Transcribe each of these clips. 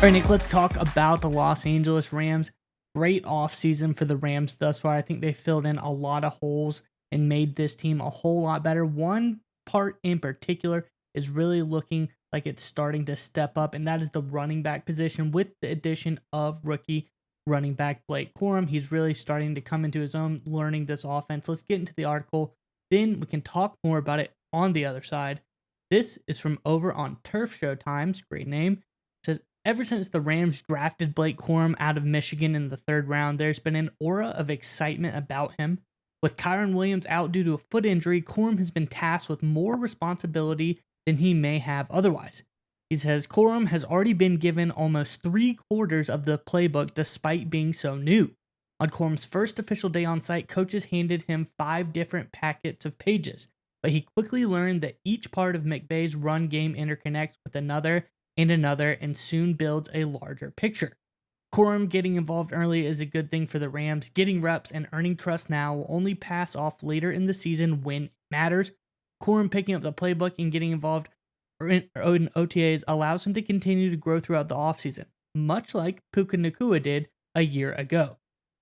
All right, Nick, let's talk about the Los Angeles Rams. Great offseason for the Rams thus far. I think they filled in a lot of holes and made this team a whole lot better. One part in particular is really looking like it's starting to step up, and that is the running back position with the addition of rookie running back Blake Corum. He's really starting to come into his own, learning this offense. Let's get into the article. Then we can talk more about it on the other side. This is from over on Turf Show Times. Great name. It says, ever since the Rams drafted Blake Corum out of Michigan in the third round, there's been an aura of excitement about him. With Kyron Williams out due to a foot injury, Corum has been tasked with more responsibility than he may have otherwise. He says Corum has already been given almost 3/4 of the playbook despite being so new. On Corum's first official day on site, coaches handed him 5 different packets of pages, but he quickly learned that each part of McVay's run game interconnects with another and soon builds a larger picture. Corum getting involved early is a good thing for the Rams. Getting reps and earning trust now will only pass off later in the season when it matters. Corum picking up the playbook and getting involved in OTAs allows him to continue to grow throughout the offseason, much like Puka Nacua did a year ago.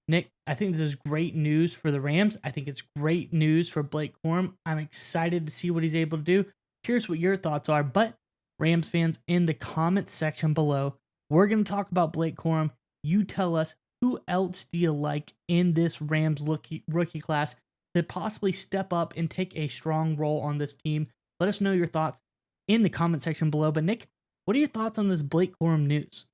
Nick, I think this is great news for the Rams. I think it's great news for Blake Corum. I'm excited to see what he's able to do. Curious what your thoughts are, but Rams fans, in the comments section below, we're going to talk about Blake Corum. You tell us, who else do you like in this Rams rookie class to possibly step up and take a strong role on this team? Let us know your thoughts in the comment section below. But Nick, what are your thoughts on this Blake Corum news?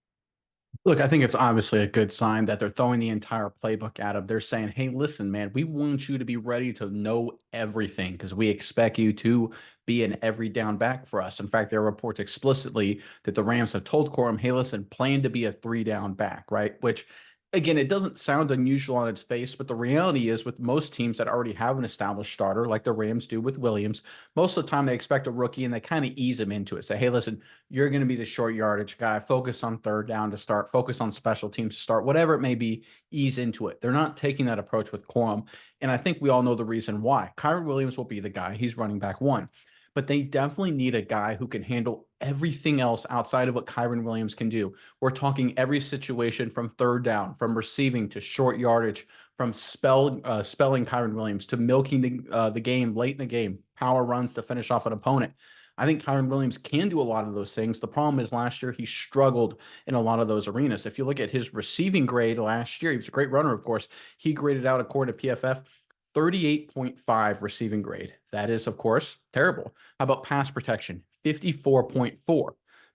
Look, I think it's obviously a good sign that they're throwing the entire playbook at him. They're saying, hey, listen, man, we want you to be ready to know everything because we expect you to be an every down back for us. In fact, there are reports explicitly that the Rams have told Corum, hey, listen, plan to be a 3-down back, right? Which, again, it doesn't sound unusual on its face, but the reality is with most teams that already have an established starter, like the Rams do with Williams, most of the time they expect a rookie and they kind of ease him into it. Say, hey, listen, you're going to be the short yardage guy. Focus on third down to start. Focus on special teams to start. Whatever it may be, ease into it. They're not taking that approach with Corum, and I think we all know the reason why. Kyron Williams will be the guy. He's running back one. But they definitely need a guy who can handle everything else outside of what Kyron Williams can do. We're talking every situation from third down, from receiving to short yardage, from spelling Kyron Williams to milking the game late in the game, power runs to finish off an opponent. I think Kyron Williams can do a lot of those things. The problem is last year he struggled in a lot of those arenas. If you look at his receiving grade last year, he was a great runner, of course. He graded out, according to PFF, 38.5 receiving grade. That is, of course, terrible. How about pass protection? 54.4.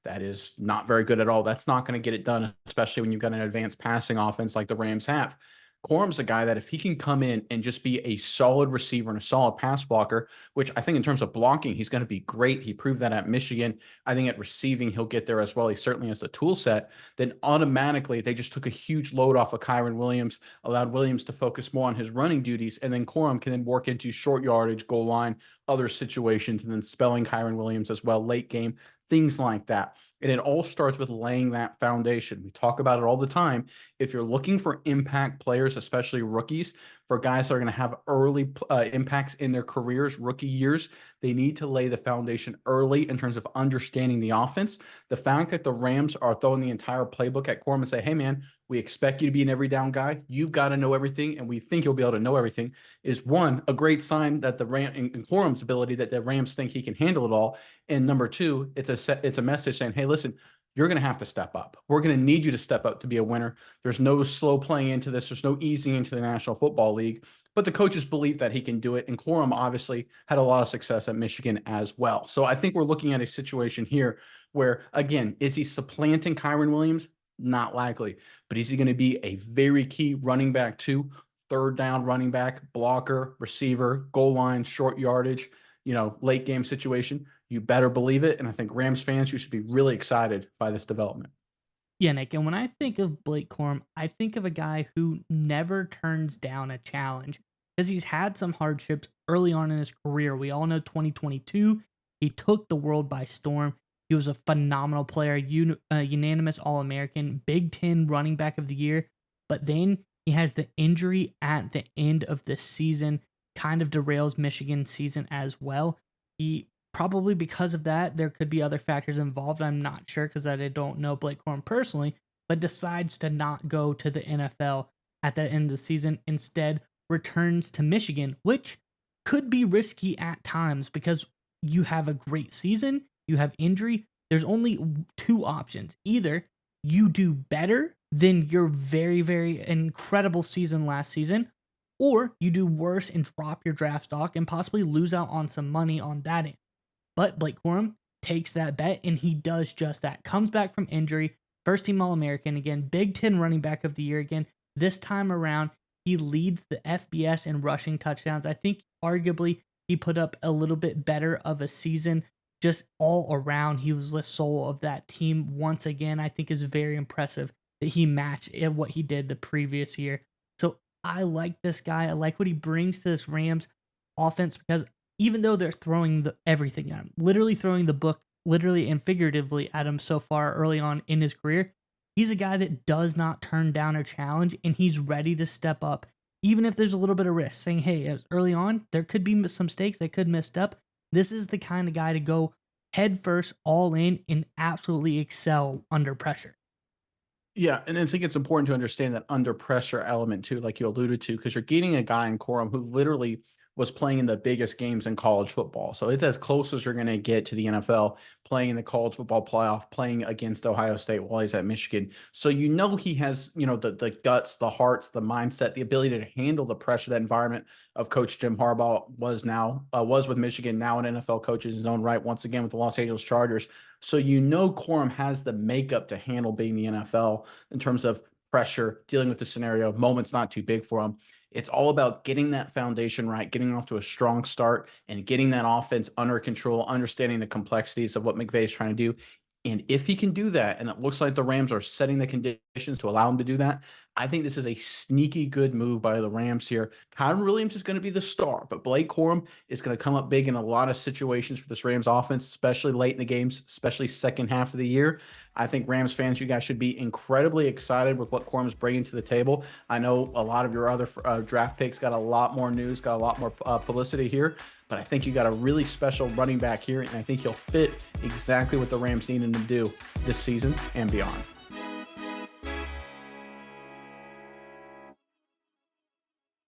That is not very good at all. That's not going to get it done, especially when you've got an advanced passing offense like the Rams have. Corum's a guy that if he can come in and just be a solid receiver and a solid pass blocker, which I think in terms of blocking, he's going to be great. He proved that at Michigan. I think at receiving, he'll get there as well. He certainly has the tool set. Then automatically, they just took a huge load off of Kyron Williams, allowed Williams to focus more on his running duties, and then Corum can then work into short yardage, goal line, other situations, and then spelling Kyron Williams as well, late game, things like that. And it all starts with laying that foundation. We talk about it all the time. If you're looking for impact players, especially rookies, for guys that are going to have early impacts in their careers, rookie years, they need to lay the foundation early in terms of understanding the offense. The fact that the Rams are throwing the entire playbook at Corum and say, hey, man, we expect you to be an every down guy. You've got to know everything, and we think you'll be able to know everything, is one, a great sign that the in Corum's ability that the Rams think he can handle it all. And number two, it's a message saying, hey, listen, you're going to have to step up. We're going to need you to step up to be a winner. There's no slow playing into this. There's no easing into the National Football League. But the coaches believe that he can do it. And Corum obviously had a lot of success at Michigan as well. So I think we're looking at a situation here where, again, is he supplanting Kyron Williams? Not likely. But is he going to be a very key running back too? Third down running back, blocker, receiver, goal line, short yardage, late game situation? You better believe it. And I think Rams fans, you should be really excited by this development. Yeah, Nick, and when I think of Blake Corum, I think of a guy who never turns down a challenge because he's had some hardships early on in his career. We all know 2022, he took the world by storm. He was a phenomenal player, unanimous All-American, Big Ten running back of the year. But then he has the injury at the end of the season, kind of derails Michigan's season as well. He probably because of that, there could be other factors involved. I'm not sure because I don't know Blake Corum personally, but decides to not go to the NFL at the end of the season. Instead, returns to Michigan, which could be risky at times because you have a great season, you have injury. There's only two options. Either you do better than your very, very incredible season last season, or you do worse and drop your draft stock and possibly lose out on some money on that end. But Blake Corum takes that bet and he does just that. Comes back from injury, first team All American again, Big Ten running back of the year again. This time around, he leads the FBS in rushing touchdowns. I think arguably he put up a little bit better of a season just all around. He was the soul of that team once again. I think is very impressive that he matched what he did the previous year. So I like this guy. I like what he brings to this Rams offense because even though they're throwing everything at him, literally throwing the book, literally and figuratively at him so far early on in his career, he's a guy that does not turn down a challenge and he's ready to step up, even if there's a little bit of risk. Saying, hey, early on, there could be some mistakes, they could mess up. This is the kind of guy to go head first, all in, and absolutely excel under pressure. Yeah, and I think it's important to understand that under pressure element too, like you alluded to, because you're getting a guy in Corum who literally was playing in the biggest games in college football. So it's as close as you're going to get to the NFL, playing in the college football playoff, playing against Ohio State while he's at Michigan. So you know he has, the guts, the hearts, the mindset, the ability to handle the pressure, that environment of Coach Jim Harbaugh was with Michigan, now an NFL coach in his own right, once again with the Los Angeles Chargers. So Corum has the makeup to handle being the NFL in terms of pressure, dealing with the scenario, moments not too big for him. It's all about getting that foundation right, getting off to a strong start, and getting that offense under control, understanding the complexities of what McVay is trying to do. And if he can do that, and it looks like the Rams are setting the conditions to allow him to do that, I think this is a sneaky good move by the Rams here. Kyren Williams is going to be the star, but Blake Corum is going to come up big in a lot of situations for this Rams offense, especially late in the games, especially second half of the year. I think Rams fans, you guys should be incredibly excited with what Corum's bringing to the table. I know a lot of your other draft picks got a lot more news, got a lot more publicity here, but I think you got a really special running back here, and I think he'll fit exactly what the Rams need him to do this season and beyond.